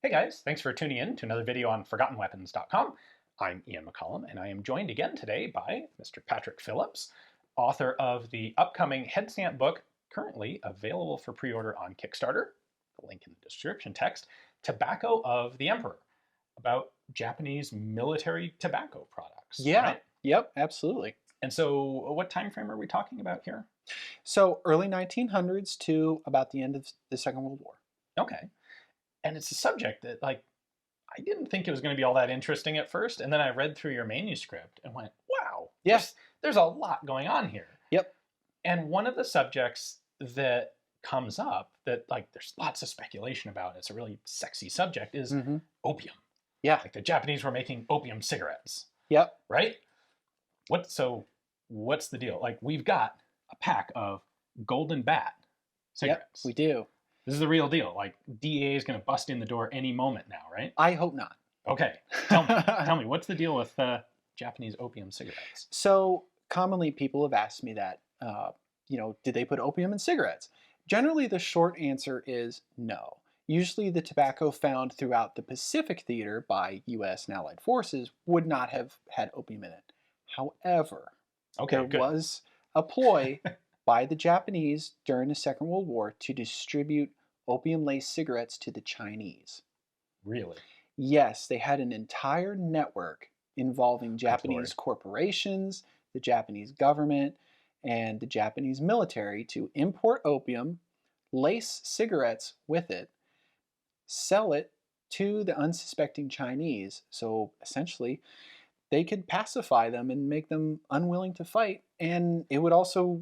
Hey guys, thanks for tuning in to another video on ForgottenWeapons.com. I'm Ian McCollum, and I am joined again today by Mr. Patrick Phillips, author of the upcoming head stamp book, currently available for pre-order on Kickstarter, the link in the description text, Tobacco of the Emperor, about Japanese military tobacco products, Yeah, right? yep, absolutely. And so what time frame are we talking about here? So early 1900s to about the end of the Second World War. Okay. And it's a subject that, I didn't think it was going to be all that interesting at first, and then I read through your manuscript and went, "Wow, Yeah, there's a lot going on here." yep. And one of the subjects that comes up that there's lots of speculation about, it's a really sexy subject, is hmm opium. Yeah, Like the Japanese were making opium cigarettes, yep. right? What's the deal? Like we've got a pack of Golden Bat Yep, cigarettes. we do. This is the real deal. Like DEA is going to bust in the door any moment now, right? I hope not. Okay, tell me, what's the deal with Japanese opium cigarettes? So commonly people have asked me that, did they put opium in cigarettes? Generally, the short answer is no. Usually the tobacco found throughout the Pacific theater by US and Allied forces would not have had opium in it. However, Okay, there good. was a ploy by the Japanese during the Second World War to distribute opium-laced cigarettes to the Chinese. Really? Yes, they had an entire network involving Good Japanese Lord. corporations, the Japanese government, and the Japanese military to import opium, lace cigarettes with it, sell it to the unsuspecting Chinese. So essentially, they could pacify them and make them unwilling to fight. And it would also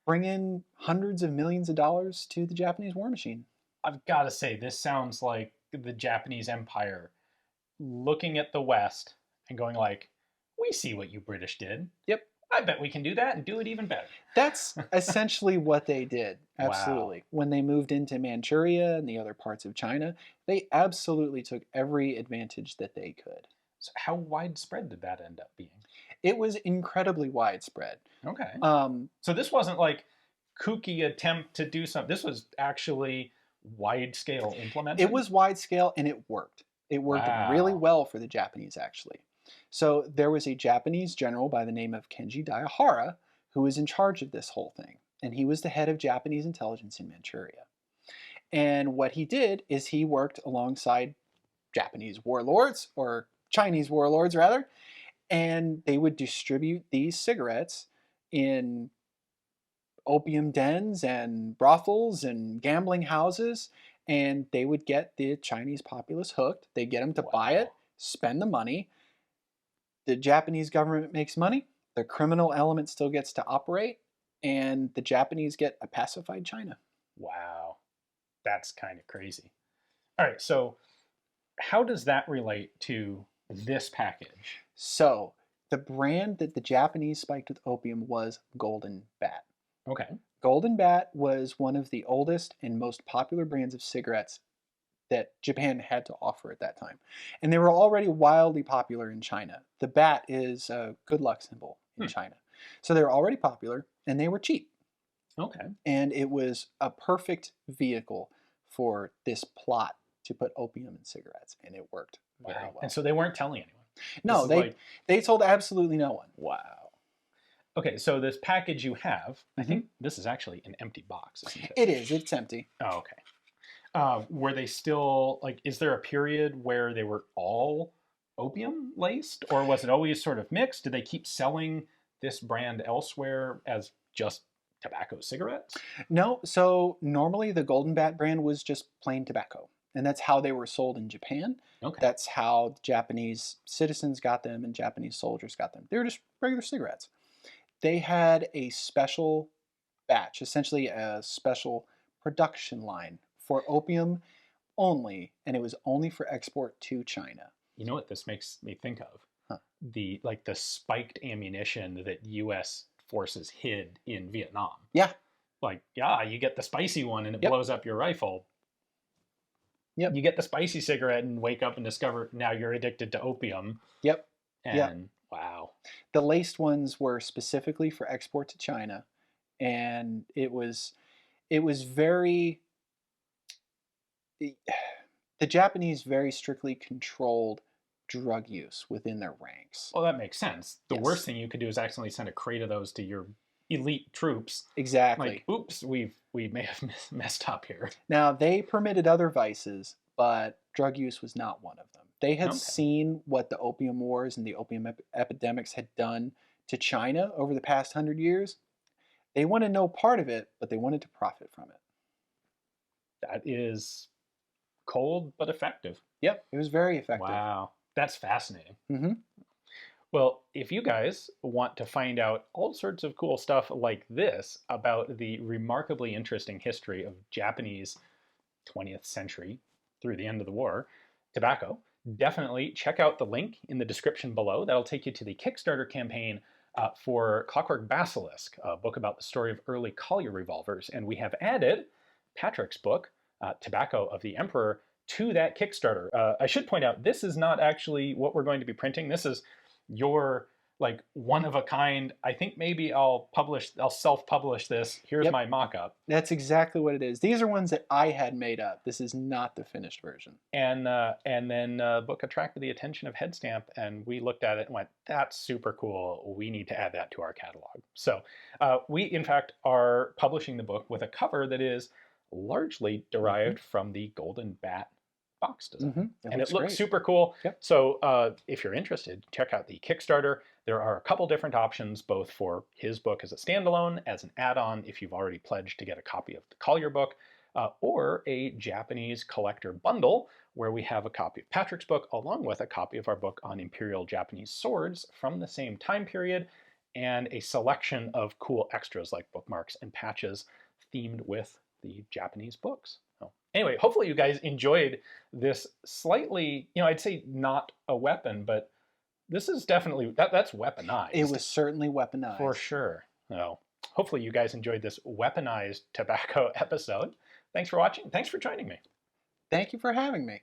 bring in hundreds of millions of dollars to the Japanese war machine. I've got to say, this sounds like the Japanese Empire looking at the West and going like, "We see what you British did. Yep. I bet we can do that and do it even better." That's essentially what they did. Wow. Absolutely. When they moved into Manchuria and the other parts of China, they absolutely took every advantage that they could. So how widespread did that end up being? It was incredibly widespread. Okay. Um, So this wasn't like kooky attempt to do something. This was actually wide scale implemented. it was wide scale and it worked. It worked really Wow. well for the Japanese, actually. So there was a Japanese general by the name of Kenji Daihara who was in charge of this whole thing. And he was the head of Japanese intelligence in Manchuria. And what he did is he worked alongside Japanese warlords, or Chinese warlords rather, and they would distribute these cigarettes in opium dens and brothels and gambling houses, and they would get the Chinese populace hooked. They get them to buy it, Wow. spend the money. The Japanese government makes money, the criminal element still gets to operate, and the Japanese get a pacified China. Wow. That's kind of crazy. All right, so how does that relate to this package? So, the brand that the Japanese spiked with opium was Golden Bat. Okay. Golden Bat was one of the oldest and most popular brands of cigarettes that Japan had to offer at that time. And they were already wildly popular in China. The bat is a good luck symbol in Hmm. China. So they were already popular and they were cheap. Okay. And it was a perfect vehicle for this plot to put opium in cigarettes. And it worked very Wow. well. And so they weren't telling anyone. This No, is they told absolutely no one. wow. Okay, so this package you have, I Mhm. think this is actually an empty box, isn't it? It is, it's empty. Oh, okay. Were they still like? Is there a period where they were all opium laced, or was it always sort of mixed? Did they keep selling this brand elsewhere as just tobacco cigarettes? No, so normally the Golden Bat brand was just plain tobacco. And that's how they were sold in Japan. Okay. That's how Japanese citizens got them and Japanese soldiers got them. They were just regular cigarettes. They had a special batch, essentially a special production line for opium only, and it was only for export to China. You know what this makes me think of? Huh. The spiked ammunition that U.S. forces hid in Vietnam. Yeah. Like, yeah, you get the spicy one and it Yep. blows up your rifle. Yep. You get the spicy cigarette and wake up and discover now you're addicted to opium. Yep. And Yep. wow. The laced ones were specifically for export to China, and it was very The Japanese very strictly controlled drug use within their ranks. Well, that makes sense. The Yes, worst thing you could do is accidentally send a crate of those to your elite troops. Like, exactly. oops, we may have messed up here. Now, they permitted other vices, but drug use was not one of them. They had Okay. seen what the opium wars and the opium epidemics had done to China over the past 100 years. They wanted no part of it, but they wanted to profit from it. That is cold but effective. Yep, it was very effective. Wow, that's fascinating. Hmm. Well, if you guys want to find out all sorts of cool stuff like this about the remarkably interesting history of Japanese 20th century through the end of the war tobacco, definitely check out the link in the description below. That'll take you to the Kickstarter campaign for Clockwork Basilisk, a book about the story of early Collier revolvers. And we have added Patrick's book, Tobacco of the Emperor, to that Kickstarter. I should point out, this is not actually what we're going to be printing. This is your like one of a kind. I think maybe I'll self-publish this. Here's Yep. my mock-up. That's exactly what it is. These are ones that I had made up. This is not the finished version. And then book attracted the attention of Headstamp, and we looked at it and went, that's super cool. We need to add that to our catalog. So we, in fact, are publishing the book with a cover that is largely derived from the Golden Bat box design. And it looks great. super cool. Yep. So if you're interested, check out the Kickstarter. There are a couple different options, both for his book as a standalone, as an add-on if you've already pledged to get a copy of the Collier book, or a Japanese collector bundle where we have a copy of Patrick's book along with a copy of our book on Imperial Japanese swords from the same time period, and a selection of cool extras like bookmarks and patches themed with the Japanese books. So anyway, hopefully you guys enjoyed this slightly, I'd say not a weapon, but this is definitely, that's weaponized. It was certainly weaponized. For sure. So hopefully you guys enjoyed this weaponized tobacco episode. Thanks for watching. Thanks for joining me. Thank you for having me.